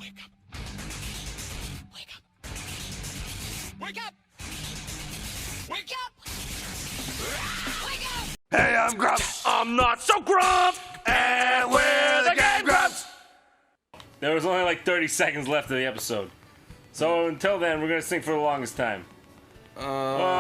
Wake up. Wake up. Wake up. Wake up. Wake up. Hey, I'm Grump. I'm not so Grump. And we're the Game Grumps. There was only like 30 seconds left of the episode. So until then, we're going to sing for the longest time. Oh,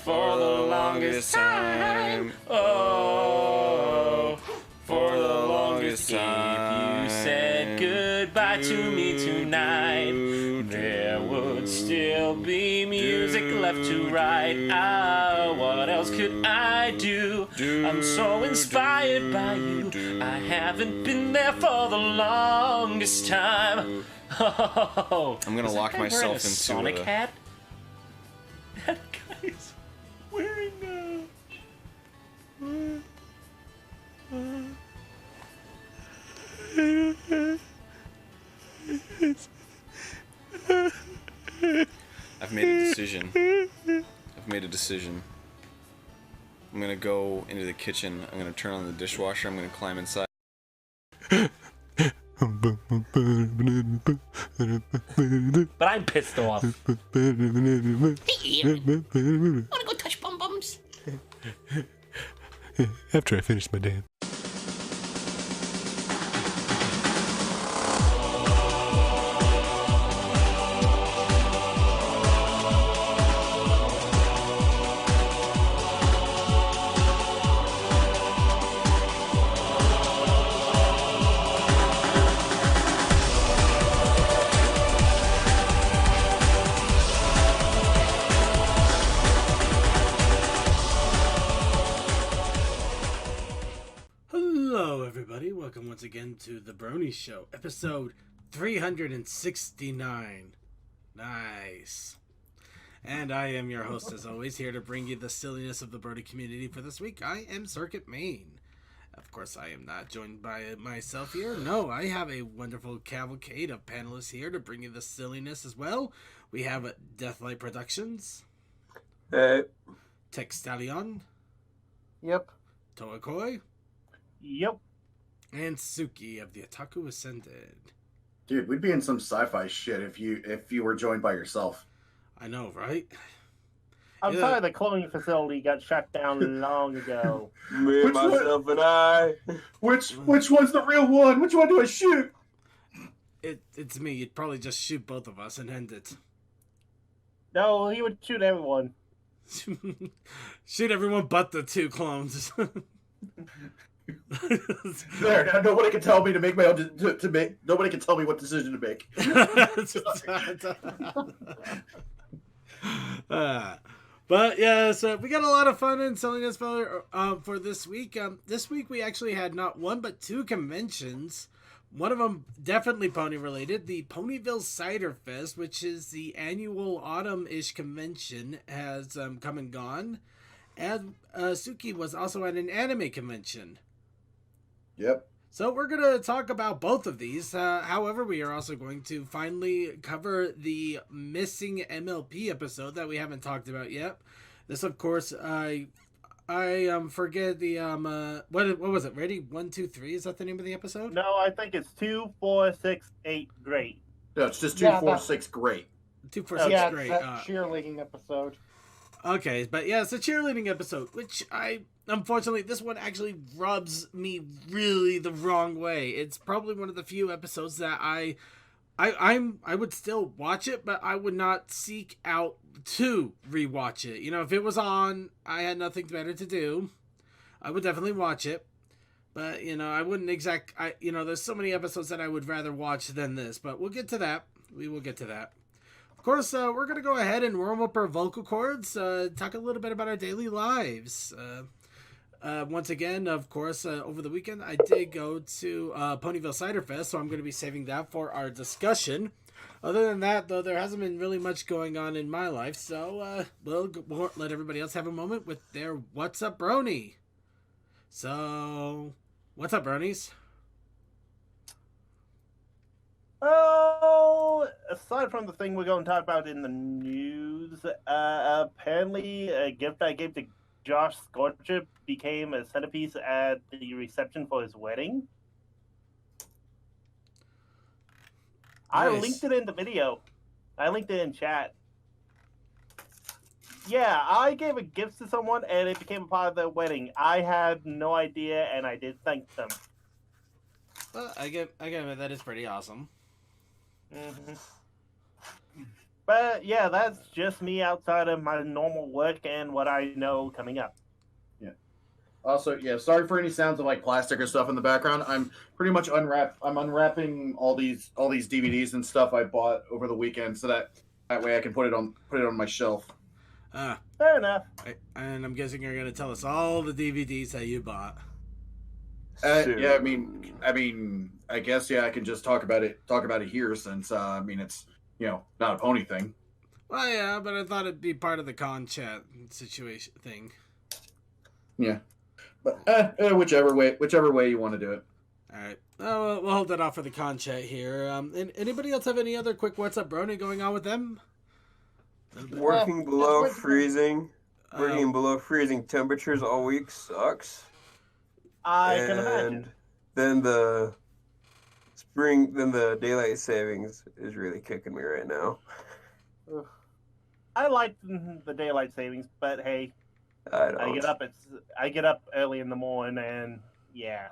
for the longest time. Oh, for the longest time. If you said goodbye to me tonight, there would still be music left to write. Ah, what else could I do? I'm so inspired by you. I haven't been there for the longest time. Oh, I'm gonna lock myself into Sonic hat. That guy's wearing I've made a decision. I'm gonna go into the kitchen. I'm gonna turn on the dishwasher. I'm gonna climb inside. But I'm pissed off. Hey, Ian. Wanna go touch bum bums? After I finish my dance. Hello, everybody. Welcome once again to the Brony Show, episode 369. Nice. And I am your host, as always, here to bring you the silliness of the Brony community for this week. I am Circuit Main. Of course, I am not joined by myself here. No, I have a wonderful cavalcade of panelists here to bring you the silliness as well. We have Deathlight Productions. Hey. Textalion. Yep. Toakoi. Yep. And Suki of the Otaku Ascended. Dude, we'd be in some sci-fi shit if you were joined by yourself. I know, right? I'm Yeah. sorry the cloning facility got shut down long ago. Me, Which myself, and I. Which one's the real one? Which one do I shoot? It's me. You'd probably just shoot both of us and end it. No, he would shoot everyone. Shoot everyone but the two clones. There, now nobody can tell me to make my own to make. Nobody can tell me what decision to make. But yeah, so we got a lot of fun in selling this for this week. This week we actually had not one but two conventions. One of them definitely pony related. The Ponyville Cider Fest, which is the annual autumn-ish convention, has come and gone. And Suki was also at an anime convention. Yep. So we're going to talk about both of these. However, we are also going to finally cover the missing MLP episode that we haven't talked about yet. This, of course, I forget the what was it? Ready? 1, 2, 3. Is that the name of the episode? No, I think it's 2, 4, 6, 8. Great. No, it's just 2, 4, 6. Great. 2, 4, 6. Yeah, Great. it's that cheerleading episode. Okay, but yeah, it's a cheerleading episode, which unfortunately, this one actually rubs me really the wrong way. It's probably one of the few episodes that I would still watch it, but I would not seek out to rewatch it. You know, if it was on, I had nothing better to do, I would definitely watch it. But, you know, I wouldn't there's so many episodes that I would rather watch than this, but we'll get to that. We will get to that. Of course, we're going to go ahead and warm up our vocal cords, talk a little bit about our daily lives. Once again, of course, over the weekend, I did go to Ponyville Cider Fest, so I'm going to be saving that for our discussion. Other than that, though, there hasn't been really much going on in my life, so we'll let everybody else have a moment with their What's Up Brony. So, what's up, Bronies? Oh, aside from the thing we're going to talk about in the news, apparently a gift I gave to Josh Scorcher became a centerpiece at the reception for his wedding. I Nice. linked it in the video. I linked it in chat. Yeah, I gave a gift to someone, and it became a part of their wedding. I had no idea, and I did thank them. Well, I get it. That is pretty awesome. hmm But yeah, that's just me outside of my normal work and what I know coming up. Also, yeah, sorry for any sounds of like plastic or stuff in the background. I'm pretty much unwrapping all these DVDs and stuff I bought over the weekend, so that way I can put it on my shelf. Fair enough. And I'm guessing you're gonna tell us all the DVDs that you bought. Yeah, I guess I can just talk about it here since it's not a pony thing. Well, yeah, but I thought it'd be part of the con chat situation thing. Yeah, but whichever way you want to do it. All right. Oh, we'll hold that off for the con chat here. Anybody else have any other quick what's up, Brony, going on with them? Working below wait- freezing. Working below freezing temperatures all week sucks. I can imagine. Then the daylight savings is really kicking me right now. I like the daylight savings, but hey, I I get up early in the morning, and yeah,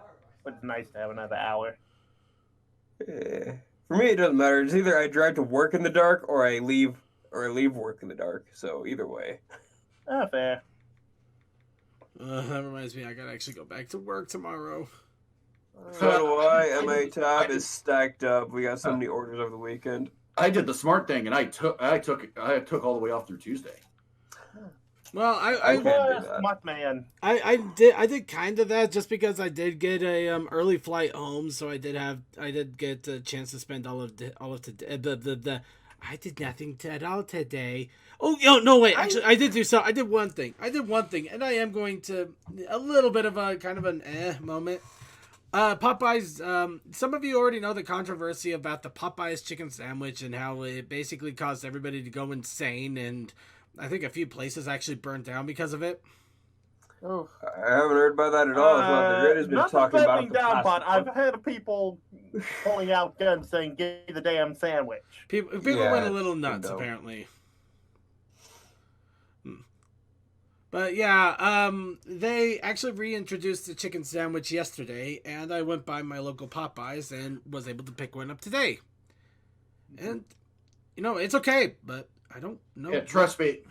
it's nice to have another hour. For me, it doesn't matter. It's either I drive to work in the dark or I leave work in the dark. So either way. Fair. That reminds me, I gotta actually go back to work tomorrow. So do I. MA tab is stacked up. We got so many orders over the weekend. I did the smart thing, and I took all the way off through Tuesday. Well, I can't do that. Smart man. I did kind of that just because I did get a early flight home, so I did get a chance to spend all of today. I did nothing at all today. Oh no wait, actually I did one thing, and I am going to a little bit of a kind of an moment. Popeyes. Some of you already know the controversy about the Popeyes chicken sandwich and how it basically caused everybody to go insane, and I think a few places actually burnt down because of it. Oh, I haven't heard about that at all. The grid has been Not talking the about burning it the down past part. I've month. heard people pulling out guns saying, "Give me the damn sandwich." People Yeah, went a little it's nuts dope. apparently. But yeah, they actually reintroduced the chicken sandwich yesterday, and I went by my local Popeyes and was able to pick one up today. And it's okay, but I don't know. Yeah, trust me,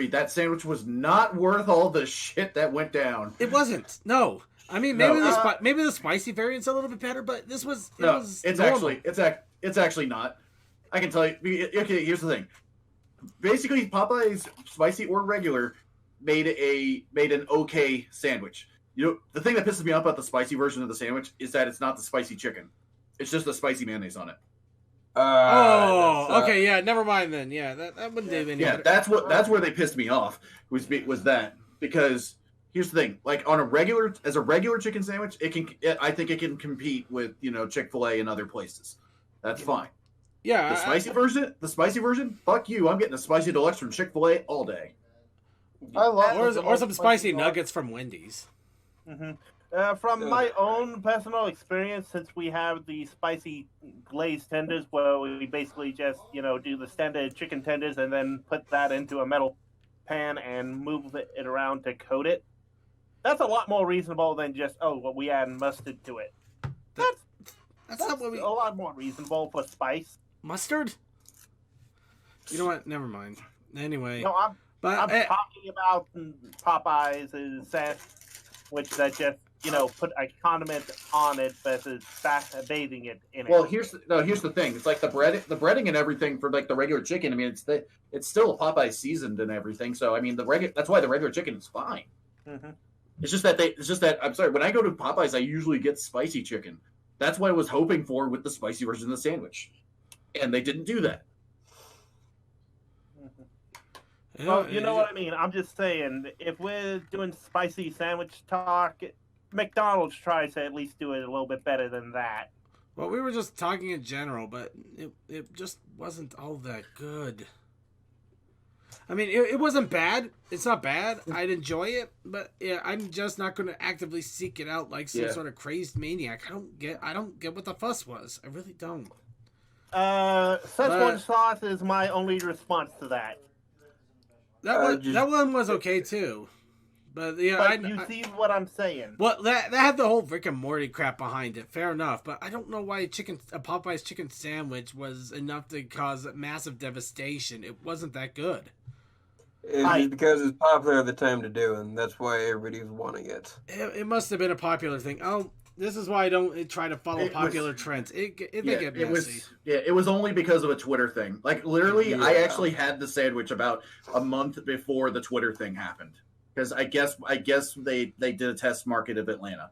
that sandwich was not worth all the shit that went down. It wasn't. No, I mean No, maybe the spicy variant's a little bit better, but this was No, was it's normal. it's actually not. I can tell you. Okay, here's the thing. Basically, Popeye's spicy or regular made an okay sandwich. The thing that pisses me off about the spicy version of the sandwich is that it's not the spicy chicken. It's just the spicy mayonnaise on it. Okay, yeah, never mind then. Yeah, that wouldn't do any Yeah, better. that's where they pissed me off. Was that because here's the thing, like on a regular chicken sandwich, I think it can compete with Chick-fil-A and other places. That's fine. Yeah, The spicy version, fuck you. I'm getting a spicy deluxe from Chick-fil-A all day. I love or some spicy nuggets from Wendy's. hmm From my own personal experience, since we have the spicy glazed tenders, where we basically just do the standard chicken tenders and then put that into a metal pan and move it around to coat it. That's a lot more reasonable than just we add mustard to it. That's not what we a lot more reasonable for spice. mustard. You know what? Never mind. Anyway, No, I'm but talking about Popeyes' sandwich that just put a condiment on it versus bathing it in it. Well, here's the thing. It's like the breading and everything for like the regular chicken. I mean, it's still a Popeye seasoned and everything. So I mean, that's why the regular chicken is fine. Mhm. It's just that I'm sorry. When I go to Popeyes, I usually get spicy chicken. That's what I was hoping for with the spicy version of the sandwich, and they didn't do that. Well, you know what I mean. I'm just saying, if we're doing spicy sandwich talk, McDonald's tries to at least do it a little bit better than that. Well, we were just talking in general, but it just wasn't all that good. I mean, it wasn't bad. It's not bad. I'd enjoy it, but yeah, I'm just not going to actively seek it out like some Yeah. sort of crazed maniac. I don't get what the fuss was. I really don't. Szechuan sauce is my only response to that. That one was okay too. But yeah, But you see what I'm saying. Well, that had the whole Rick and Morty crap behind it. Fair enough, but I don't know why a Popeye's chicken sandwich was enough to cause massive devastation. It wasn't that good. It's because it's popular at the time to do, and that's why everybody's wanting it. It must have been a popular thing. Oh, this is why I don't try to follow popular trends. They get messy. It was only because of a Twitter thing. Like literally, I actually had the sandwich about a month before the Twitter thing happened. Because I guess they did a test market of Atlanta.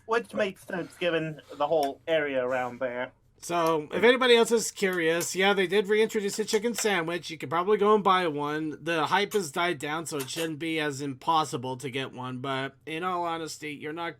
Which makes sense given the whole area around there. So, if anybody else is curious, yeah, they did reintroduce a chicken sandwich. You can probably go and buy one. The hype has died down, so it shouldn't be as impossible to get one. But in all honesty, you're not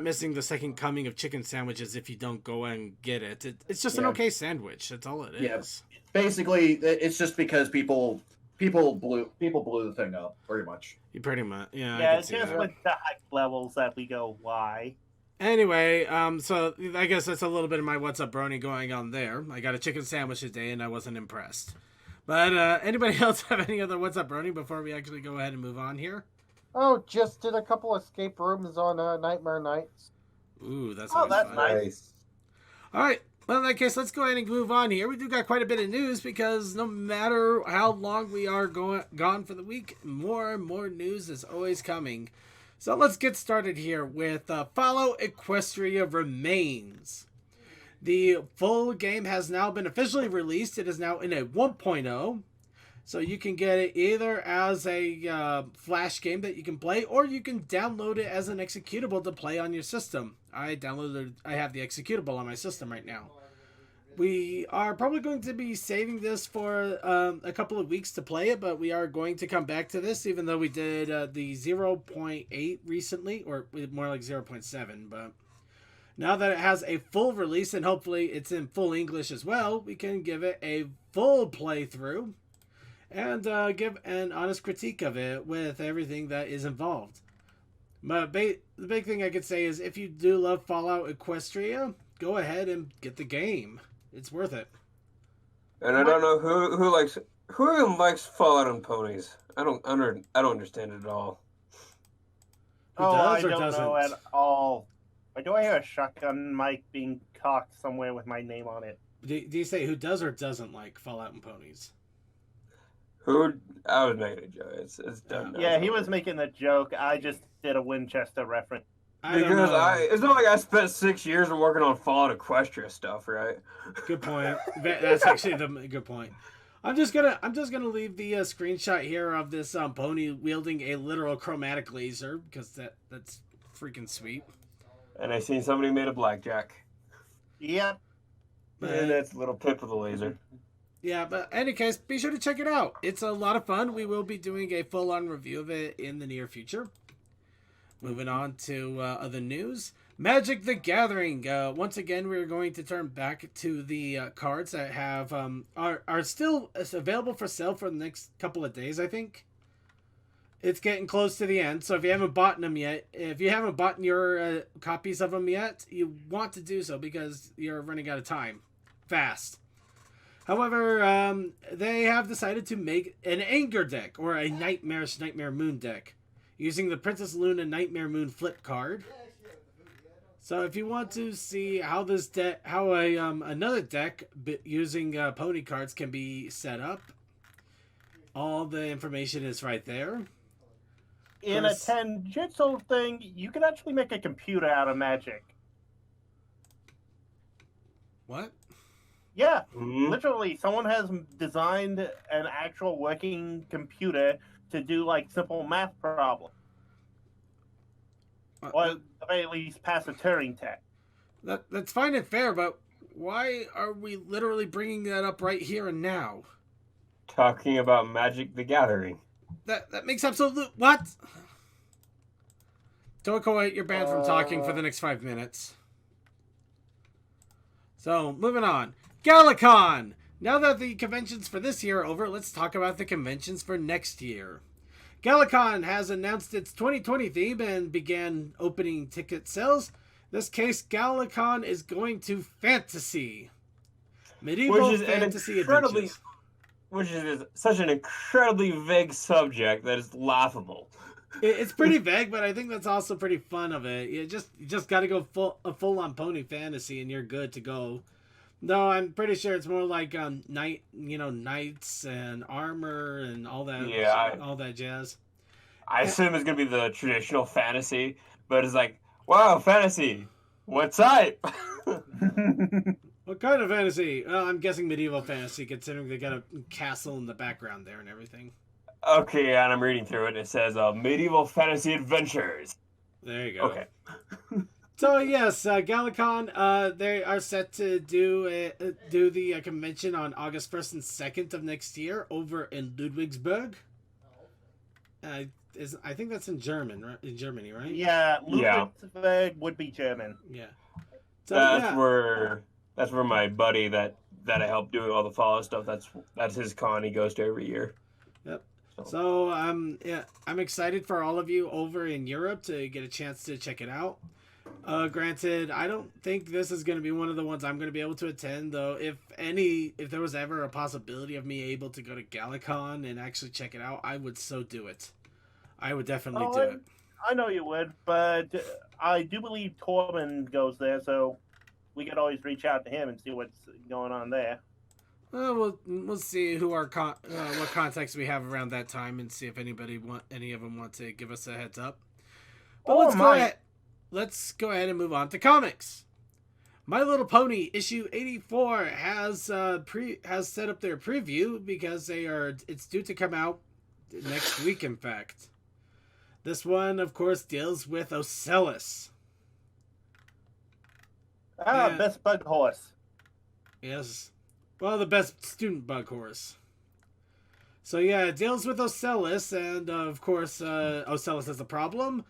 missing the second coming of chicken sandwiches if you don't go and get it. It's just an okay sandwich. That's all it is. Yeah. Basically, it's just because people blew the thing up pretty much. Pretty much, yeah. Yeah, it's just with the hype levels that we go, why? Anyway, so I guess that's a little bit of my What's Up Brony going on there. I got a chicken sandwich today and I wasn't impressed. But anybody else have any other What's Up Brony before we actually go ahead and move on here? Oh, just did a couple escape rooms on Nightmare Nights. Ooh, that's fun. Nice. All right. Well, in that case, let's go ahead and move on here. We do got quite a bit of news because no matter how long we are gone for the week, more and more news is always coming. So let's get started here with Follow Equestria Remains. The full game has now been officially released. It is now in a 1.0. So you can get it either as a flash game that you can play, or you can download it as an executable to play on your system. I have the executable on my system right now. We are probably going to be saving this for a couple of weeks to play it, but we are going to come back to this, even though we did the 0.8 recently, or more like 0.7. But now that it has a full release, and hopefully it's in full English as well, we can give it a full playthrough and give an honest critique of it with everything that is involved. But the big thing I could say is if you do love Fallout Equestria, go ahead and get the game. It's worth it. And I don't know who even likes Fallout on ponies. I don't understand it at all. I don't know at all. Why do I hear a shotgun mic being cocked somewhere with my name on it? Do you say who does or doesn't like Fallout and ponies? I was making a joke. It's done now. Yeah, he was making a joke. I just did a Winchester reference. Because it's not like I spent 6 years working on Fallout Equestria stuff, right? Good point. That's actually the good point. I'm just gonna leave the screenshot here of this pony wielding a literal chromatic laser because that's freaking sweet. And I seen somebody made a blackjack. Yep. And that's a little Pip with a laser. Yeah, but in any case, be sure to check it out. It's a lot of fun. We will be doing a full-on review of it in the near future. Moving on to other news. Magic the Gathering. Once again, we're going to turn back to the cards that have are still available for sale for the next couple of days, I think. It's getting close to the end, so if you haven't bought them yet, if you haven't bought your copies of them yet, you want to do so because you're running out of time. Fast. However, they have decided to make an Anger deck, or a Nightmare Moon deck, using the Princess Luna Nightmare Moon flip card. So if you want to see how this deck, another deck using pony cards can be set up, all the information is right there. In a tangential thing, you can actually make a computer out of Magic. What? Yeah, literally, someone has designed an actual working computer to do like simple math problems, or at least pass a Turing test. That's fine and fair, but why are we literally bringing that up right here and now? Talking about Magic the Gathering. That makes absolute what? Toiko, you're banned from talking for the next 5 minutes. So moving on. Galacon! Now that the conventions for this year are over, let's talk about the conventions for next year. Galacon has announced its 2020 theme and began opening ticket sales. This case, Galacon is going to fantasy. Medieval fantasy adventures. Which is such an incredibly vague subject that is laughable. It's pretty vague, but I think that's also pretty fun of it. You just got to go full on pony fantasy, and you're good to go. No, I'm pretty sure it's more like knights and armor and all that. Yeah, all that jazz. I assume it's gonna be the traditional fantasy, but it's like, wow, fantasy. What type? What kind of fantasy? Well, I'm guessing medieval fantasy, considering they got a castle in the background there and everything. Okay, and I'm reading through it, and it says medieval fantasy adventures. There you go. Okay. So yes, Galacon, they are set to do the convention on August 1st and 2nd of next year over in Ludwigsburg. I think that's in Germany, right? Yeah, Ludwigsburg would be German. Yeah. So, that's where my buddy that I helped do all the follow stuff. That's his con he goes to every year. Yep. So I'm excited for all of you over in Europe to get a chance to check it out. Granted, I don't think this is going to be one of the ones I'm going to be able to attend, though. If there was ever a possibility of me able to go to Galacon and actually check it out, I would so do it. I would definitely do it. I know you would, but I do believe Torben goes there, so we could always reach out to him and see what's going on there. We'll see what contacts we have around that time and see if any of them want to give us a heads up. But let's go ahead and move on to comics. My Little Pony issue 84 has set up their preview because it's due to come out next week, in fact. This one, of course, deals with Ocellus. Best bug horse. Yes. Well, the best student bug horse. So yeah, it deals with Ocellus, and of course, Ocellus has a problem,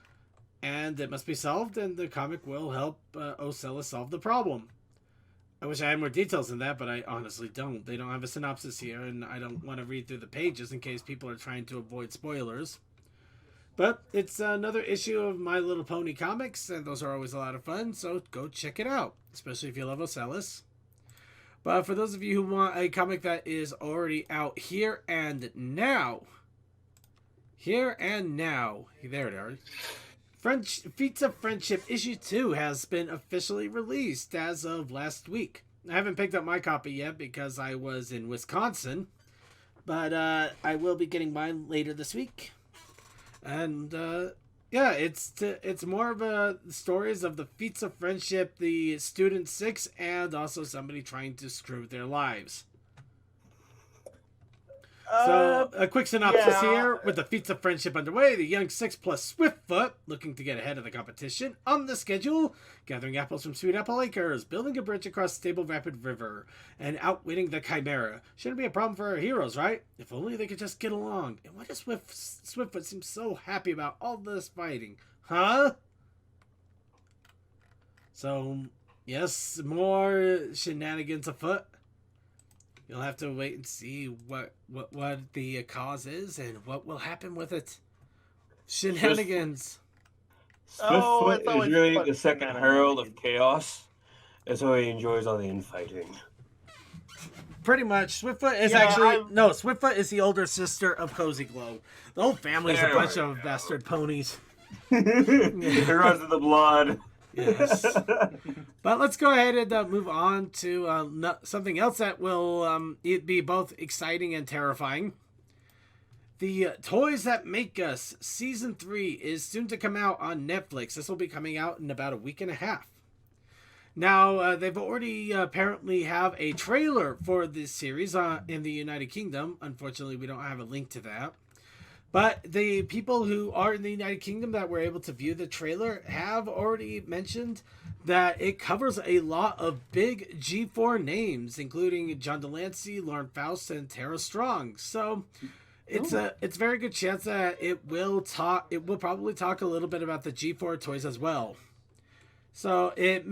and it must be solved, and the comic will help Ocellus solve the problem. I wish I had more details than that, but I honestly don't. They don't have a synopsis here, and I don't want to read through the pages in case people are trying to avoid spoilers. But it's another issue of My Little Pony comics, and those are always a lot of fun, so go check it out, especially if you love Ocellus. But for those of you who want a comic that is already out here and now, there it is. Feats of Friendship issue 2 has been officially released as of last week. I haven't picked up my copy yet because I was in Wisconsin, but I will be getting mine later this week. And it's more of a stories of the feats of friendship, the Student 6, and also somebody trying to screw their lives. So, a quick synopsis here. With the feats of friendship underway, the young 6 plus Swiftfoot, looking to get ahead of the competition, on the schedule, gathering apples from Sweet Apple Acres, building a bridge across Stable Rapid River, and outwitting the Chimera. Shouldn't be a problem for our heroes, right? If only they could just get along. And why does Swiftfoot seem so happy about all this fighting? Huh? So, yes, more shenanigans afoot. You'll have to wait and see what the cause is and what will happen with it. Shenanigans. Swiftfoot is really the second herald of chaos, and so he enjoys all the infighting. Pretty much. Swiftfoot is Swiftfoot is the older sister of Cozy Glow. The whole family's a bunch of bastard ponies. It runs in the blood. Yes. But let's go ahead and move on to something else that will be both exciting and terrifying. The Toys That Make Us Season 3 is soon to come out on Netflix. This will be coming out in about a week and a half. Now, they've already apparently have a trailer for this series in the United Kingdom. Unfortunately, we don't have a link to that. But the people who are in the United Kingdom that were able to view the trailer have already mentioned that it covers a lot of big G4 names, including John Delancey, Lauren Faust, and Tara Strong. So it's a very good chance that it will probably talk a little bit about the G4 toys as well. So it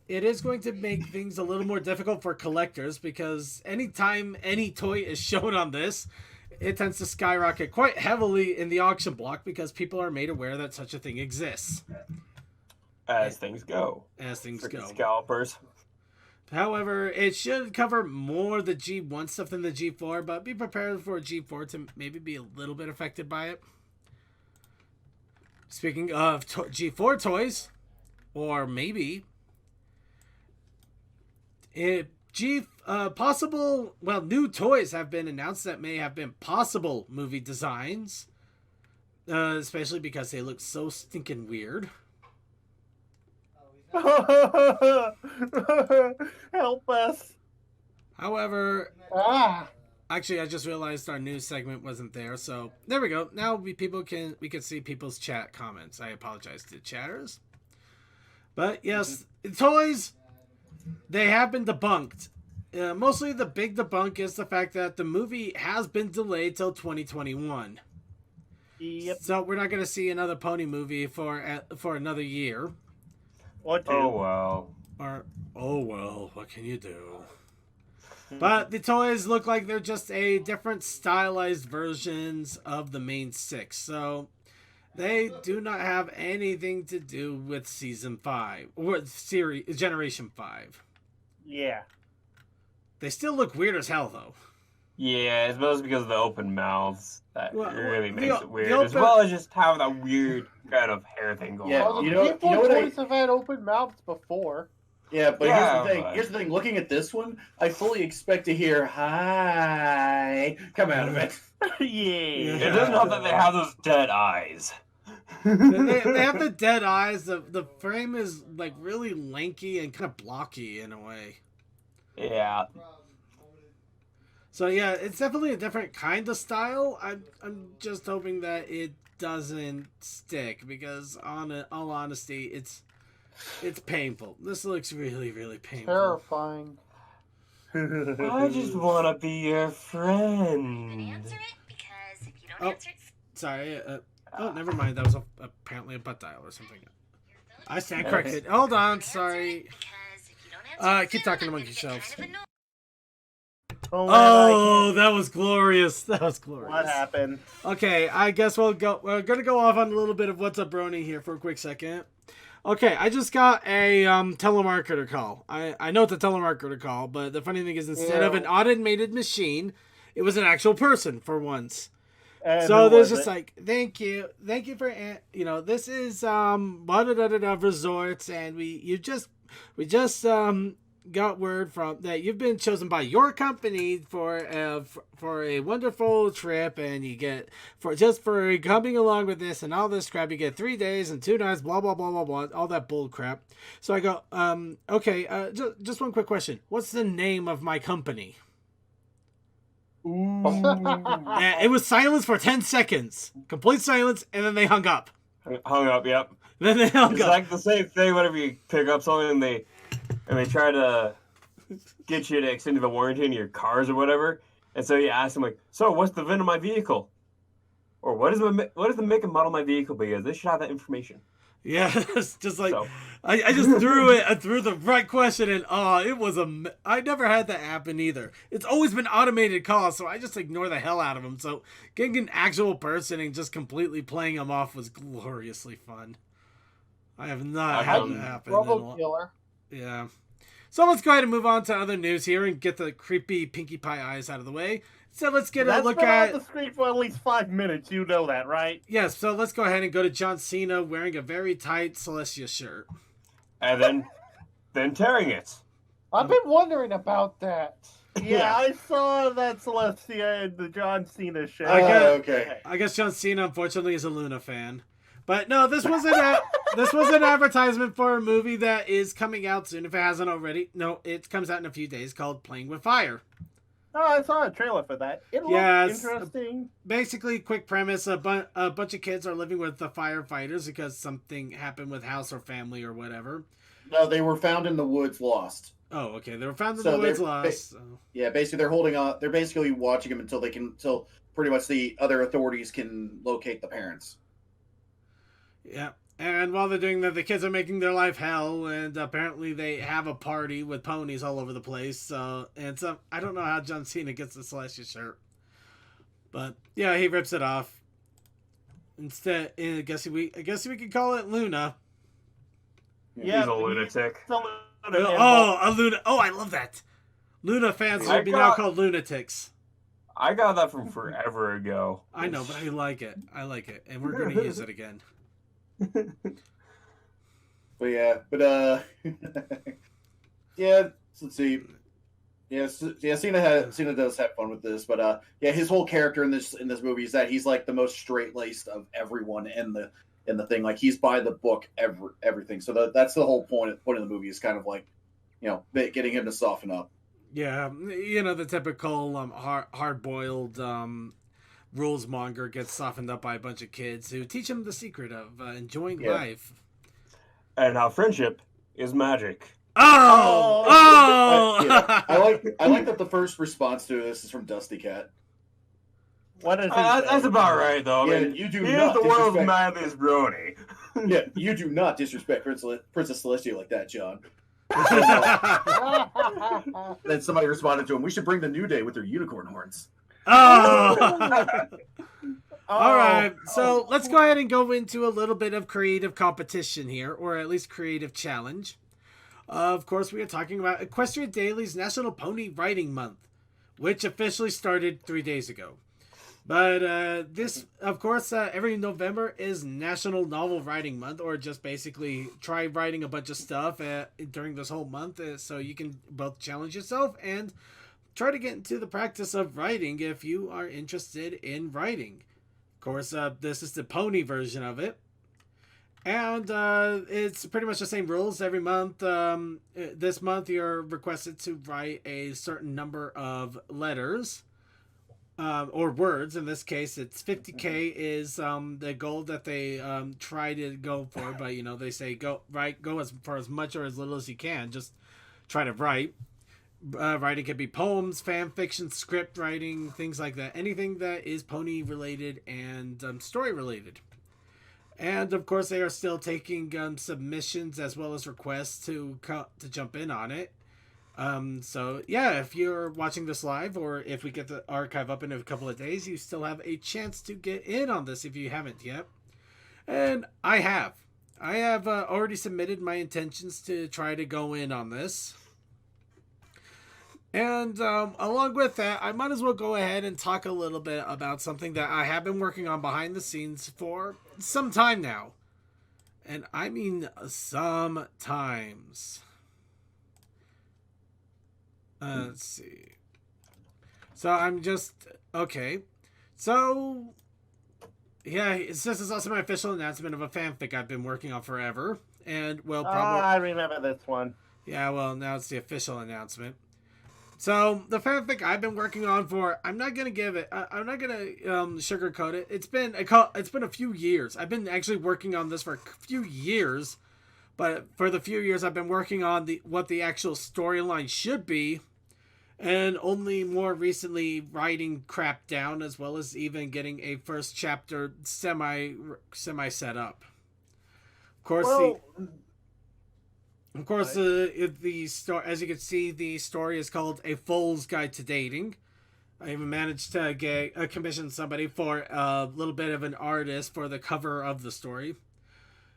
is going to make things a little more difficult for collectors, because anytime any toy is shown on this, it tends to skyrocket quite heavily in the auction block because people are made aware that such a thing exists. As things go. As things Freaking go. scalpers. However, it should cover more the G1 stuff than the G4, but be prepared for G4 to maybe be a little bit affected by it. Speaking of G4 toys, or maybe possible, well, new toys have been announced that may have been possible movie designs, especially because they look so stinking weird. Help us. However, Ah, actually, I just realized our news segment wasn't there, so there we go. Now we can see people's chat comments. I apologize to chatters, but yes, toys, they have been debunked. Mostly the big debunk is the fact that the movie has been delayed till 2021. Yep. So we're not going to see another pony movie for another year. Or two. Oh well. Or, oh well, what can you do? But the toys look like they're just a different stylized versions of the main six. So they do not have anything to do with season 5 or series Generation 5. Yeah. They still look weird as hell though. Yeah, it's mostly because of the open mouths that Well, really the- makes it the weird, as open- well as just having that weird kind of hair thing going Yeah, well, on. the you know G4 what toys have had open mouths before. Yeah, but Yeah, here's the thing. but- Here's the thing. Looking at this one, I fully expect to hear "hi" come out of it. Yeah. It doesn't help that they have those dead eyes. They have the dead eyes. The frame is like really lanky and kind of blocky in a way. Yeah. So yeah, it's definitely a different kind of style. I'm just hoping that it doesn't stick because all honesty, it's painful. This looks really, really painful. Terrifying. I just want to be your friend. Answer it because if you don't Oh. answer it, Sorry. Oh, never mind. That was apparently a butt dial or something. I stand corrected. Hold on. Sorry. because if you don't answer Keep soon, talking I'm among gonna get yourselves. kind of annoyed. Oh, that was glorious. That was glorious. What happened? Okay, I guess we'll go. We're gonna go off on a little bit of what's up, Brony, here for a quick second. Okay, I just got a telemarketer call. I know it's a telemarketer call, but the funny thing is, instead of an automated machine, it was an actual person for once. And So who there's was just it? like, thank you for this is resorts, and we just got word from that you've been chosen by your company for a wonderful trip, and you get for coming along with this and all this crap, you get 3 days and 2 nights, blah blah blah blah blah, all that bull crap. So I go, okay, just one quick question. What's the name of my company? And it was silence for 10 seconds, complete silence, and then they hung up. Hung up, yep. Then they hung It's up. like the same thing whenever you pick up something and they try to get you to extend the warranty in your cars or whatever. And so you ask them like, so what's the VIN of my vehicle? Or what is the make and model of my vehicle? Because they should have that information. Yeah, it's just like So- I just threw it. I threw the right question, and it was I never had that happen either. It's always been automated calls, so I just ignore the hell out of them. So getting an actual person and just completely playing them off was gloriously fun. I have not had that happen. in a Robo lo- killer. Yeah. So let's go ahead and move on to other news here and get the creepy Pinkie Pie eyes out of the way. So let's get a That's look been at. on the screen for at least 5 minutes. You know that, right? Yes, so let's go ahead and go to John Cena wearing a very tight Celestia shirt. And then tearing it. I've been wondering about that. Yeah, I saw that Celestia in the John Cena show. Okay. I guess John Cena, unfortunately, is a Luna fan. But no, this was an advertisement for a movie that is coming out soon. If it hasn't already, no, it comes out in a few days. Called Playing with Fire. Oh, I saw a trailer for that. It looked Yes. interesting. Basically, quick premise: a bunch of kids are living with the firefighters because something happened with house or family or whatever. No, they were found in the woods, lost. Oh, okay. They were found in So the woods they're lost. So. Yeah, basically they're holding on. They're basically watching them until pretty much the other authorities can locate the parents. Yeah. And while they're doing that, the kids are making their life hell, and apparently they have a party with ponies all over the place. So I don't know how John Cena gets the Celestia shirt, but yeah, he rips it off. Instead, I guess we could call it Luna. He's a lunatic. He's a lunatic. A Luna. Oh, I love that. Luna fans I should be now got- called lunatics. I got that from forever ago. I know, but I like it. I like it, and we're going to use it again. But yeah, yeah. Let's see. Yeah, Cena does have fun with this, but yeah, his whole character in this movie is that he's like the most straight laced of everyone in the thing. Like he's by the book, everything. So that's the whole point of the movie is kind of like, getting him to soften up. Yeah, the typical hard-boiled rules monger gets softened up by a bunch of kids who teach him the secret of enjoying life. And how friendship is magic. Oh! I like that the first response to this is from Dusty Cat. What is That's about right, though. Yeah, I mean, you do he not is the world's disrespect- manliest Brony. Yeah, you do not disrespect Princess Celestia like that, John. Then somebody responded to him, "We should bring the New Day with their unicorn horns." Oh! All right, so let's go ahead and go into a little bit of creative competition here, or at least creative challenge. Of course, we are talking about Equestria Daily's National Pony Writing Month, which officially started 3 days ago. But this, of course, every November is National Novel Writing Month, or just basically try writing a bunch of stuff during this whole month, so you can both challenge yourself and try to get into the practice of writing if you are interested in writing. Of course, this is the pony version of it. And it's pretty much the same rules every month. This month, you're requested to write a certain number of letters. Or words. In this case, it's 50K is the goal that they try to go for. But, they say go for as much or as little as you can. Just try to write. Writing could be poems, fan fiction, script writing, things like that. Anything that is pony related and story related. And of course, they are still taking submissions as well as requests to jump in on it. So yeah, if you're watching this live, or if we get the archive up in a couple of days, you still have a chance to get in on this if you haven't yet. And I have already submitted my intentions to try to go in on this. And along with that, I might as well go ahead and talk a little bit about something that I have been working on behind the scenes for some time now. And I mean sometimes. Let's see. So I'm just... Okay. So... Yeah, this is also my official announcement of a fanfic I've been working on forever. And, well, probably... I remember this one. Yeah, well, now it's the official announcement. So, the fanfic I've been working on for... I'm not going to give it... I'm not going to sugarcoat it. It's been a few years. I've been actually working on this for a few years. But for the few years I've been working on what the actual storyline should be. And only more recently writing crap down, as well as even getting a first chapter semi set up. Of course, the story, as you can see, the story is called A Fool's Guide to Dating. I even managed to commission somebody for a little bit of an artist for the cover of the story.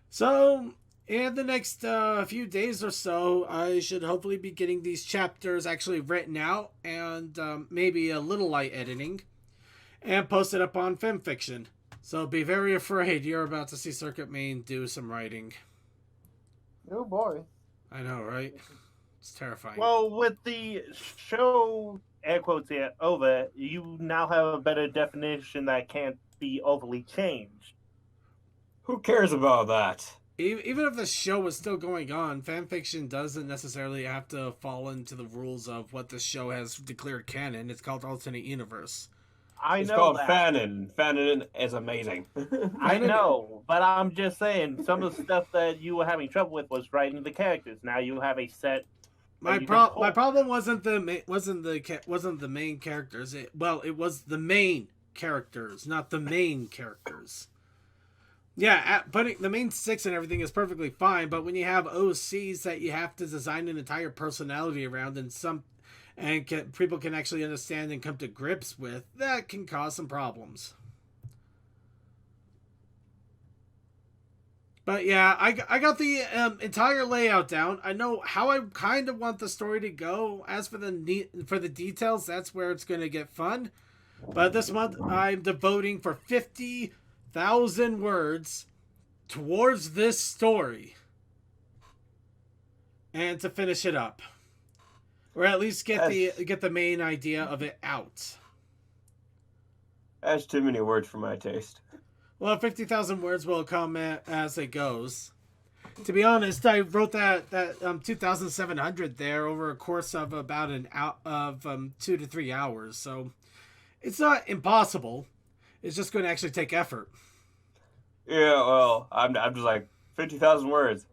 So, in the next few days or so, I should hopefully be getting these chapters actually written out and maybe a little light editing and posted up on FemFiction. So be very afraid you're about to see Circuit Main do some writing. Oh boy. I know, right? It's terrifying. Well, with the show, air quotes here, over, you now have a better definition that can't be overly changed. Who cares about that? Even if the show was still going on, fanfiction doesn't necessarily have to fall into the rules of what the show has declared canon. It's called alternate universe. It's called Fanon. Fanon is amazing. I know, but I'm just saying, some of the stuff that you were having trouble with was writing the characters. Now you have a set. My problem wasn't the main characters. It was the main characters, not the main characters. Yeah, putting the main six and everything is perfectly fine, but when you have OCs that you have to design an entire personality around people can actually understand and come to grips with, that can cause some problems. But yeah, I got the entire layout down. I know how I kind of want the story to go. As for the details, that's where it's gonna get fun. But this month, I'm devoting for 50,000 words towards this story, and to finish it up, or at least get the main idea of it out. That's too many words for my taste. Well, 50,000 words will come as it goes. To be honest, I wrote that 2,700 there over a course of about 2 to 3 hours. So it's not impossible. It's just going to actually take effort. Yeah, well, I'm just like 50,000 words.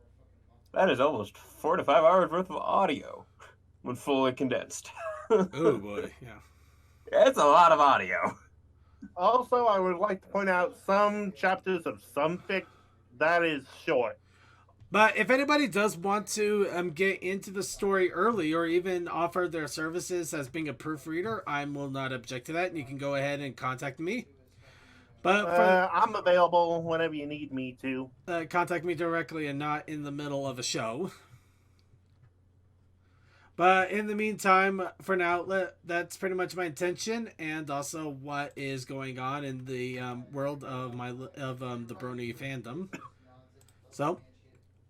That is almost 4 to 5 hours worth of audio when fully condensed. Oh boy, yeah. It's a lot of audio. Also, I would like to point out some chapters of some fic that is short. But if anybody does want to get into the story early, or even offer their services as being a proofreader, I will not object to that, and you can go ahead and contact me. But I'm available whenever you need me to. Contact me directly and not in the middle of a show. But in the meantime, for now, that's pretty much my intention, and also what is going on in the world of the Brony fandom. So,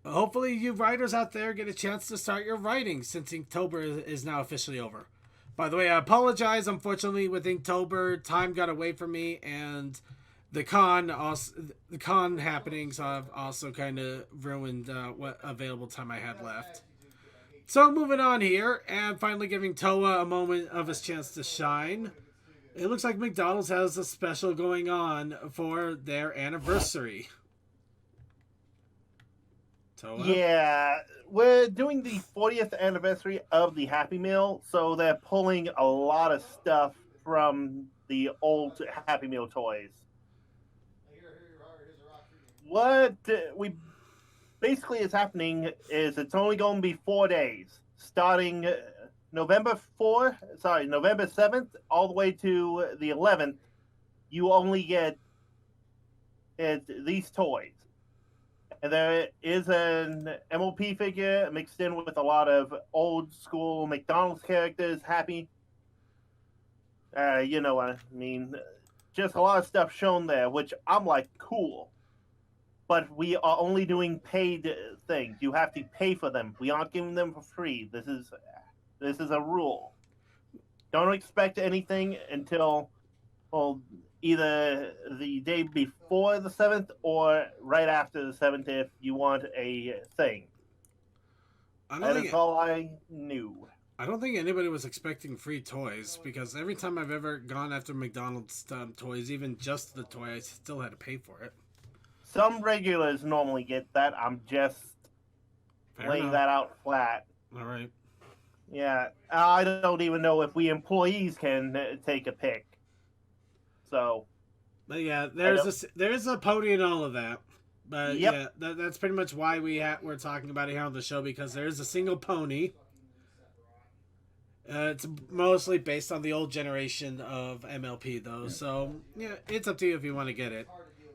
hopefully, you writers out there get a chance to start your writing, since Inktober is now officially over. By the way, I apologize. Unfortunately, with Inktober, time got away from me, and the con happenings have also kind of ruined what available time I had left. So moving on here, and finally giving Toa a moment of his chance to shine. It looks like McDonald's has a special going on for their anniversary. Toa? Yeah, we're doing the 40th anniversary of the Happy Meal, so they're pulling a lot of stuff from the old Happy Meal toys. What we basically is happening is it's only going to be 4 days, starting November 7th, all the way to the 11th. You only get these toys. And there is an MOP figure mixed in with a lot of old school McDonald's characters, Happy. You know what I mean. Just a lot of stuff shown there, which I'm like, cool. But we are only doing paid things. You have to pay for them. We aren't giving them for free. This is a rule. Don't expect anything until, well, either the day before the 7th or right after the 7th if you want a thing. That is all I knew. I don't think anybody was expecting free toys, because every time I've ever gone after McDonald's toys, even just the toy, I still had to pay for it. Some regulars normally get that. I'm just laying that out flat. All right. Yeah, I don't even know if we employees can take a pick. So. But yeah, there's a pony and all of that. But yeah, that's pretty much why we're talking about it here on the show, because there is a single pony. It's mostly based on the old generation of MLP, though. So yeah, it's up to you if you want to get it.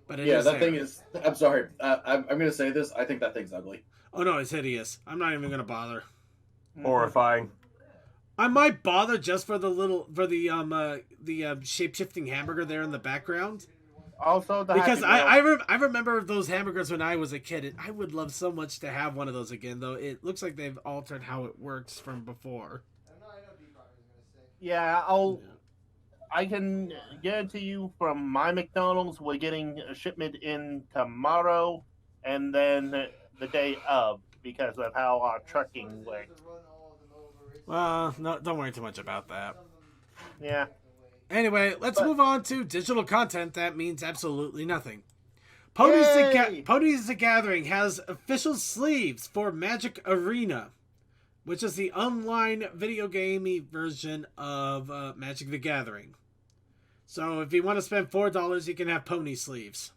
But thing is. I'm sorry. I'm going to say this. I think that thing's ugly. Oh no, it's hideous. I'm not even going to bother. Horrifying. I might bother just for the shape-shifting hamburger there in the background. Also, because I remember those hamburgers when I was a kid, and I would love so much to have one of those again. Though it looks like they've altered how it works from before. Yeah, I can guarantee you from my McDonald's, we're getting a shipment in tomorrow and then the day of, because of how our trucking works. Well, no, don't worry too much about that. Yeah. Anyway, let's move on to digital content that means absolutely nothing. Ponies the Gathering has official sleeves for Magic Arena, which is the online video gamey version of Magic the Gathering. So if you want to spend $4, you can have pony sleeves.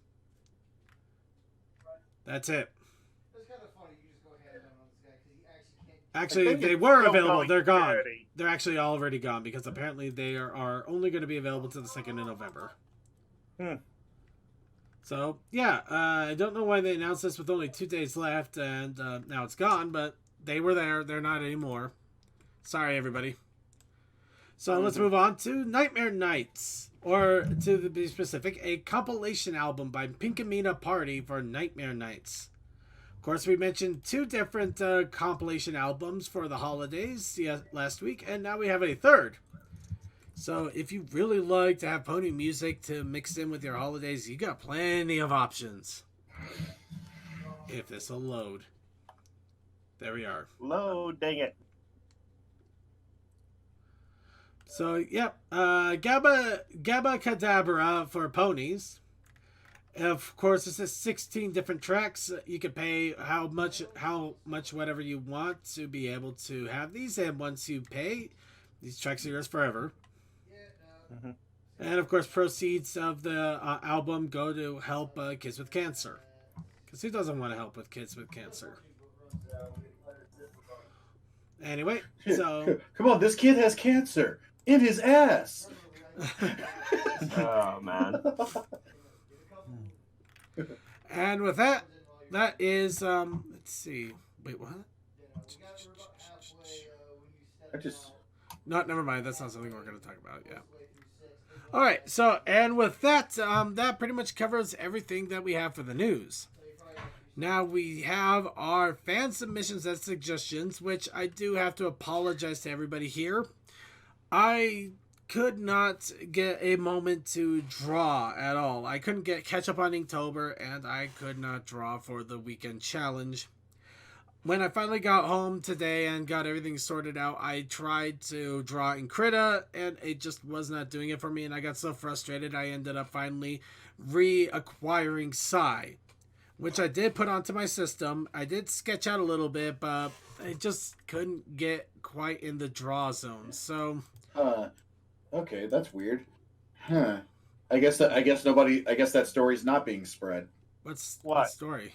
That's it. Actually, they were available. They're gone. They're actually already gone, because apparently they are only going to be available to the 2nd of November. So, yeah, I don't know why they announced this with only 2 days left, and now it's gone, but they were there. They're not anymore. Sorry, everybody. So let's move on to Nightmare Nights, or to be specific, a compilation album by Pinkamena Party for Nightmare Nights. Of course, we mentioned 2 different compilation albums for the holidays last week, and now we have a third. So if you really like to have pony music to mix in with your holidays, you got plenty of options. If this will load. There we are. Load, dang it. So, yep, Gabba Cadabra for ponies. Of course, this is 16 different tracks. You can pay how much whatever you want to be able to have these. And once you pay, these tracks are yours forever. And of course, proceeds of the album go to help kids with cancer. Because who doesn't want to help with kids with cancer? Anyway, so Come on, this kid has cancer in his ass. Oh man. and with that is let's see. Wait, what? I just No, never mind. That's not something we're going to talk about. Yeah. All right. So, and with that, that pretty much covers everything that we have for the news. Now we have our fan submissions and suggestions, which I do have to apologize to everybody here. I could not get a moment to draw at all. I couldn't catch up on Inktober, and I could not draw for the weekend challenge. When I finally got home today and got everything sorted out, I tried to draw in Krita, and it just was not doing it for me, and I got so frustrated I ended up finally reacquiring Psy, which I did put onto my system. I did sketch out a little bit, but I just couldn't get quite in the draw zone. So, okay, that's weird. Huh. I guess that story's not being spread. what's What? the story?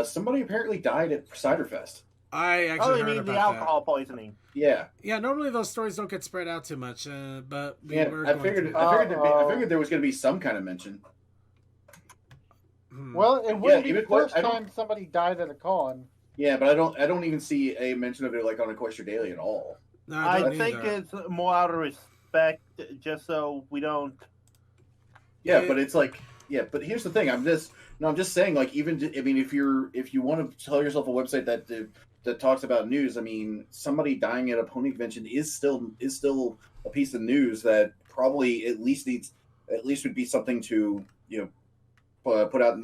Somebody apparently died at Ciderfest. I actually Oh, you heard mean about the alcohol poisoning? Yeah. that. Yeah, normally those stories don't get spread out too much, but we Yeah, were I going figured to. I figured there was going to be some kind of mention. Well, it wouldn't be even- the first I don't- time somebody died at a con. Yeah, but I don't even see a mention of it like on Equestria Daily at all. No, I don't think either. it's more out of respect, just so we don't. Yeah, but it's like, yeah, but here's the thing. I'm just saying, like, even I mean, if you want to tell yourself a website that talks about news, I mean, somebody dying at a pony convention is still a piece of news that probably at least would be something to put out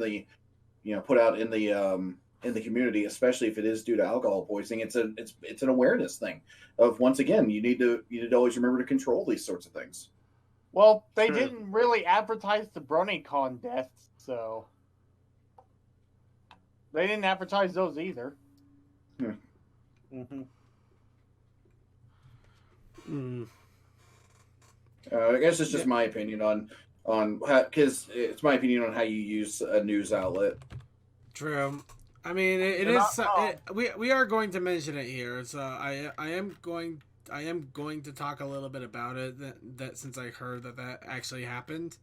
in the community, especially if it is due to alcohol poisoning. It's an awareness thing of, once again, you need to always remember to control these sorts of things. Well, they Sure. didn't really advertise the BronyCon deaths, so they didn't advertise those either. Mm-hmm. I guess it's just my opinion on because it's my opinion on how you use a news outlet. True. I mean, it You're is. not wrong. We are going to mention it here. So I am going to talk a little bit about it. That since I heard that actually happened.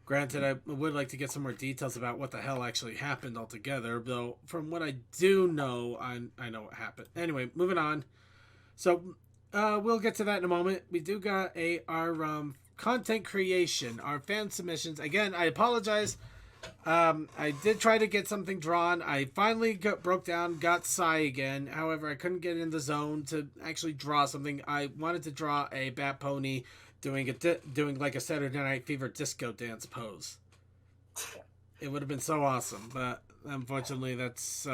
Granted, I would like to get some more details about what the hell actually happened altogether. Though from what I do know, I know what happened. Anyway, moving on. So we'll get to that in a moment. We do got our content creation, our fan submissions. Again, I apologize. I did try to get something drawn. I finally broke down, got Psy again. However, I couldn't get in the zone to actually draw something. I wanted to draw a bat pony doing like a Saturday Night Fever disco dance pose. It would have been so awesome, but unfortunately, that's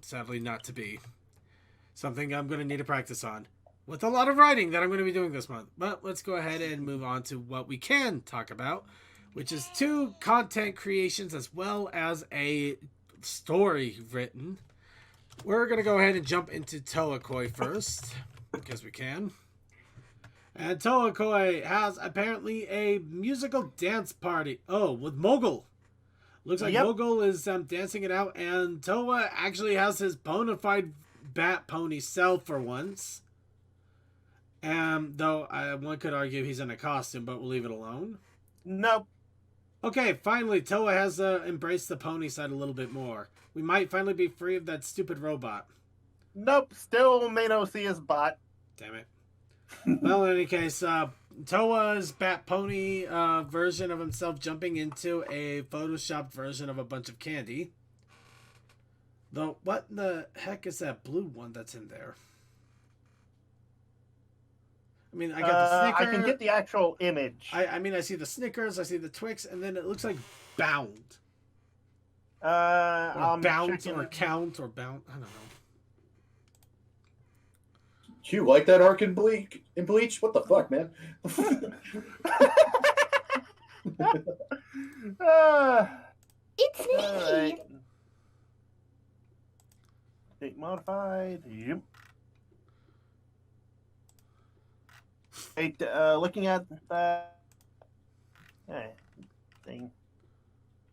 sadly not to be. Something I'm going to need to practice on, with a lot of writing that I'm going to be doing this month. But let's go ahead and move on to what we can talk about, which is 2 content creations as well as a story written. We're going to go ahead and jump into Toakoi first, because we can. And Toakoi has apparently a musical dance party. Oh, with Mogul. Looks like Yep. Mogul is dancing it out, and Toa actually has his bona fide bat pony self for once. Though one could argue he's in a costume, but we'll leave it alone. Nope. Okay, finally, Toa has embraced the pony side a little bit more. We might finally be free of that stupid robot. Nope, still may not see his bot. Damn it. Well, in any case, Toa's Bat Pony version of himself jumping into a photoshopped version of a bunch of candy. Though, what in the heck is that blue one that's in there? I mean, I got the Snickers. I can get the actual image. I mean, I see the Snickers, I see the Twix, and then it looks like Bound. Or I'm Bounce, checking- or Count, or Bound. I don't know. You like that arc in Bleach? What the fuck, man? It's me. Alright. State modified. Yep. Wait, looking at the thing.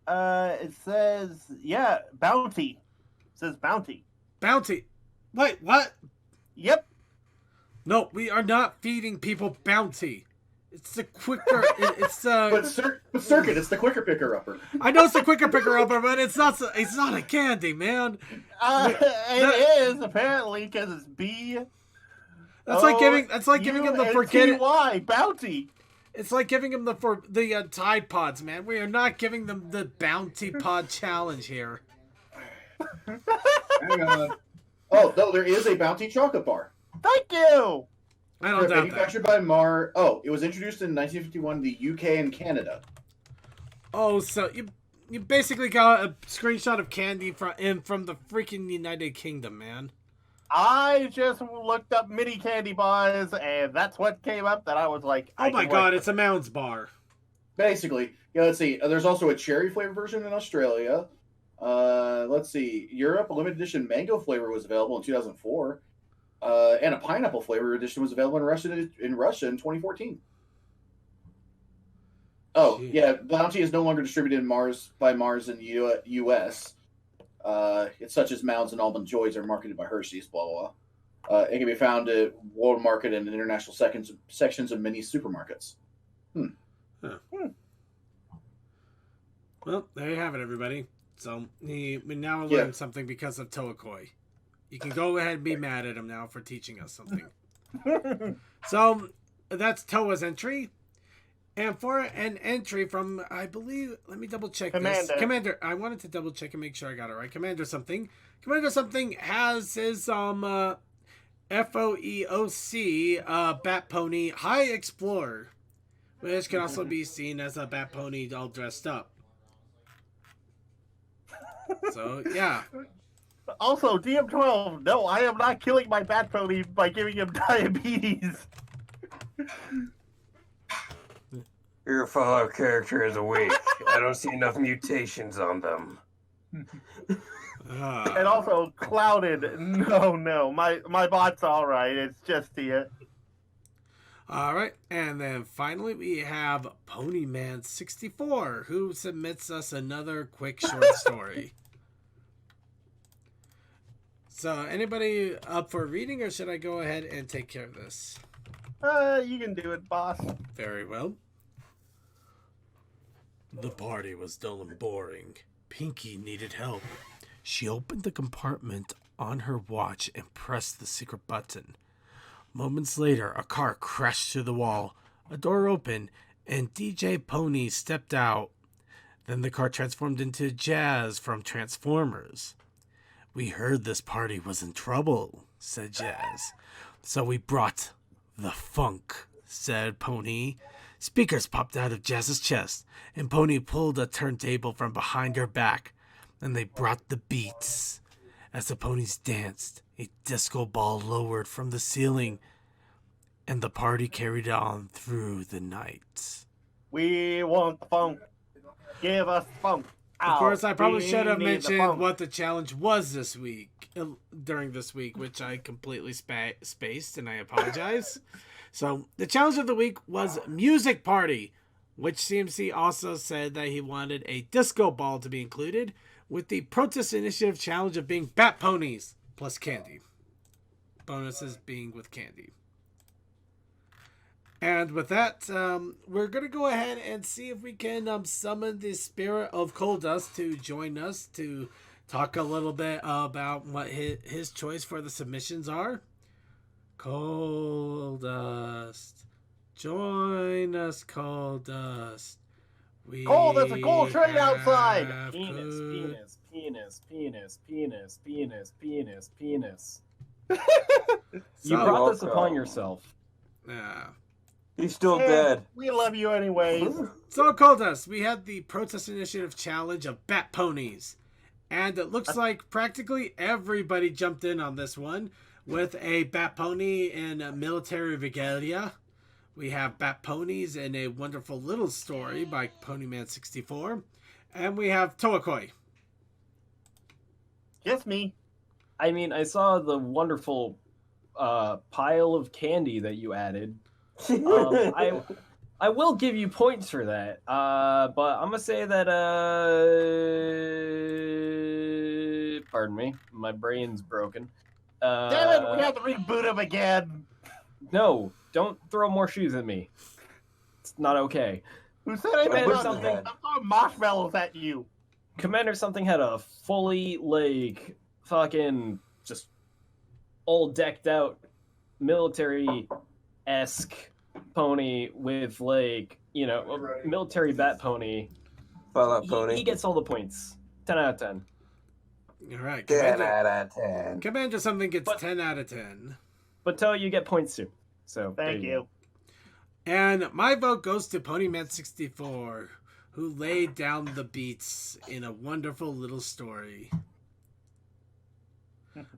It says, yeah, bounty. It says bounty. Bounty. Wait, what? Yep. No, we are not feeding people bounty. It's the quicker. It's But Circuit, it's the quicker picker upper. I know it's the quicker picker upper, but it's not. It's not a candy, man. It is apparently because it's B. That's like giving. That's like giving him the forget it. Why bounty? It's like giving him the Tide Pods, man. We are not giving them the Bounty Pod challenge here. Hang on. Oh, no, there is a Bounty chocolate bar. Thank you. I don't doubt that. Manufactured by Mar. Oh, it was introduced in 1951 in the UK and Canada. Oh, so you basically got a screenshot of candy from the freaking United Kingdom, man. I just looked up mini candy bars, and that's what came up. That I was like, Oh my god, it's a Mounds bar. Basically, yeah. Let's see. There's also a cherry flavor version in Australia. Let's see. Europe, a limited edition mango flavor was available in 2004, and a pineapple flavor edition was available in Russia in 2014. Oh, Jeez. yeah. Bounty is no longer distributed by Mars in the U.S. It's such as Mounds and Almond Joys are marketed by Hershey's. Blah blah blah. It can be found at world market and international sections of many supermarkets. Well, there you have it, everybody. So we now learned something because of Toakoi. You can go ahead and be mad at him now for teaching us something. So that's Toa's entry. And for an entry from, I believe, let me double check this. Commander, I wanted to double check and make sure I got it right. Commander something has his FOEOC Bat Pony High Explorer, which can also be seen as a Bat Pony all dressed up. So yeah. Also, DM12. No, I am not killing my bat pony by giving him diabetes. Your follow character is weak. I don't see enough mutations on them. And also, clouded. No. My bot's alright. It's just here. Alright, and then finally we have Ponyman64, who submits us another quick short story. So, anybody up for reading, or should I go ahead and take care of this? You can do it, boss. Very well. The party was dull and boring. Pinky needed help. She opened the compartment on her watch and pressed the secret button. Moments later, a car crashed through the wall. A door opened, and DJ Pony stepped out. Then the car transformed into Jazz from Transformers. We heard this party was in trouble, said Jazz. So we brought the funk, said Pony. Speakers popped out of Jazz's chest, and Pony pulled a turntable from behind her back, and they brought the beats. As the ponies danced, a disco ball lowered from the ceiling, and the party carried on through the night. We want the funk. Give us funk. Of course, I probably We should have need the mentioned funk. what the challenge was this week, during this week, which I completely spaced, and I apologize. So, the challenge of the week was Music Party, which CMC also said that he wanted a disco ball to be included, with the Protest Initiative challenge of being Bat Ponies plus candy. Bonuses being with candy. And with that, we're going to go ahead and see if we can summon the spirit of Coal Dust to join us to talk a little bit about what his choice for the submissions are. Coal Dust. Join us, Coal Dust. Cole, there's a coal train outside! have Penis, good- penis, penis, penis, penis, penis, penis, penis. You So- brought this Welcome. upon yourself. Yeah. He's still Yeah, dead. We love you anyways. So, Coal Dust, we had the Protest Initiative Challenge of Bat Ponies. And it looks like practically everybody jumped in on this one with a Bat Pony in a military regalia. We have Bat Ponies in A Wonderful Little Story by Ponyman64. And we have Toakoi. Just me. I mean, I saw the wonderful pile of candy that you added. I will give you points for that. But I'm gonna say that pardon me, my brain's broken. Damn it, we have to reboot him again. No, don't throw more shoes at me. It's not okay. Who said anything Commander about something. I'm throwing marshmallows at you. Commander something had a fully like fucking just all decked out military-esque pony with like, you know, a military bat pony. Fallout Pony. He gets all the points. 10 out of 10. All right. 10 out of 10. Commander something gets But- 10 out of 10. But Toe, you get points too. So there Thank you. you. And my vote goes to Ponyman64, who laid down the beats in A Wonderful Little Story.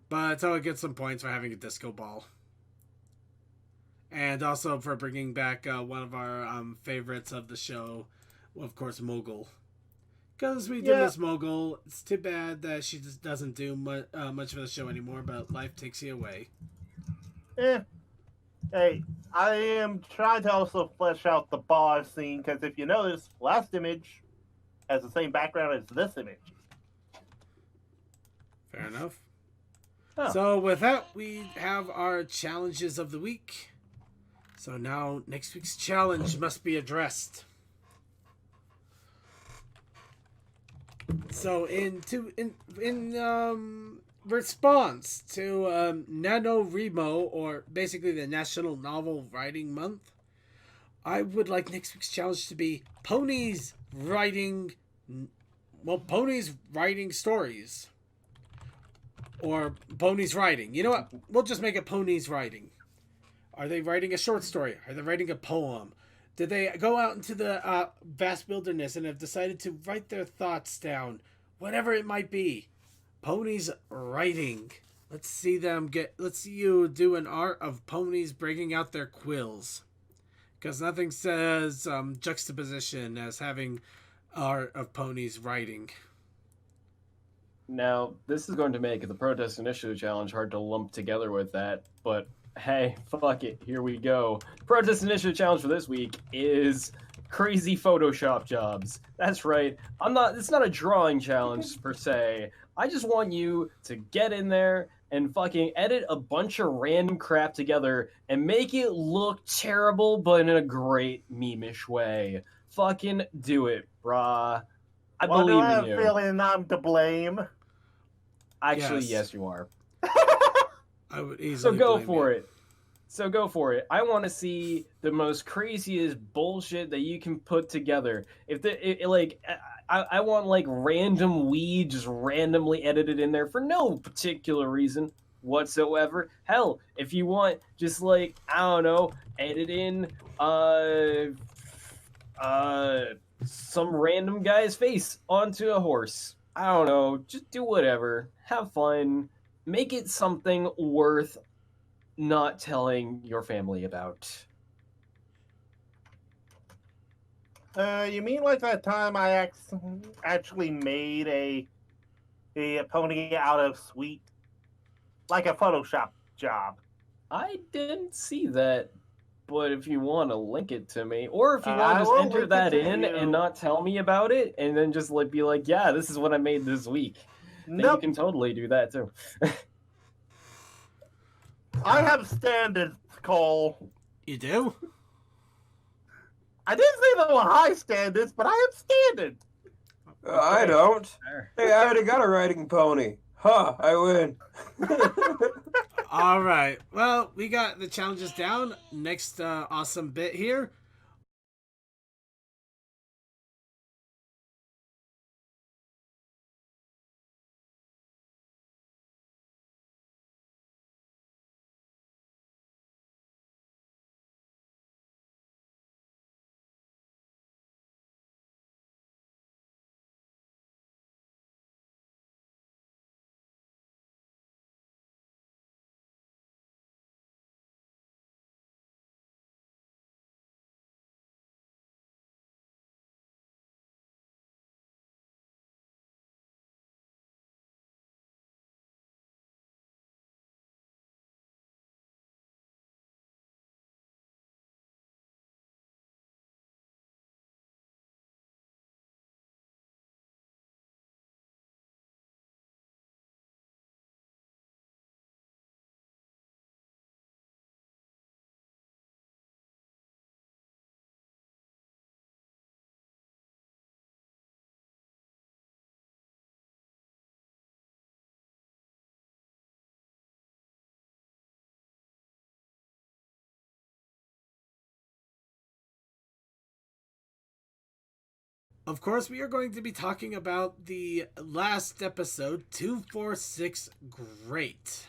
But Toa gets some points for having a disco ball. And also for bringing back one of our favorites of the show, of course, Mogul. Because we do Yeah. miss Mogul. It's too bad that she just doesn't do much for the show anymore, but life takes you away. Hey, I am trying to also flesh out the bar scene because if you notice, last image has the same background as this image. Fair enough. Oh. So with that, we have our challenges of the week. So now next week's challenge must be addressed. So in response to NaNoWriMo, or basically the National Novel Writing Month, I would like next week's challenge to be ponies writing stories. Or ponies writing. You know what? We'll just make it ponies writing. Are they writing a short story? Are they writing a poem? Did they go out into the vast wilderness and have decided to write their thoughts down? Whatever it might be. Ponies writing. Let's see you do an art of ponies breaking out their quills. Because nothing says juxtaposition as having art of ponies writing. Now, this is going to make the Protest Initiative Challenge hard to lump together with that, but hey, fuck it, here we go. Protest Initiative Challenge for this week is crazy Photoshop jobs. That's right. It's not a drawing challenge per se. I just want you to get in there and fucking edit a bunch of random crap together and make it look terrible, but in a great meme-ish way. Fucking do it, brah. I Why do believe I in have you. a feeling I'm to blame? Actually, Yes. yes, you are. I would easily So go blame for you. it. So go for it. I want to see the most craziest bullshit that you can put together. I want like random weed just randomly edited in there for no particular reason whatsoever. Hell, if you want just like, I don't know, edit in some random guy's face onto a horse. I don't know, just do whatever. Have fun. Make it something worth not telling your family about. You mean like that time I actually made a pony out of sweet, like a Photoshop job? I didn't see that, but if you want to link it to me, or if you want I to just will enter link it that to in you. and not tell me about it, and then just like be like, yeah, this is what I made this week. Then Nope. you can totally do that too. I have standards, Cole. You do? I didn't say there were high standards, but I am standard. I don't. Hey, I already got a riding pony. Ha! I win. All right. Well, we got the challenges down. Next awesome bit here. Of course, we are going to be talking about the last episode, 246 Great.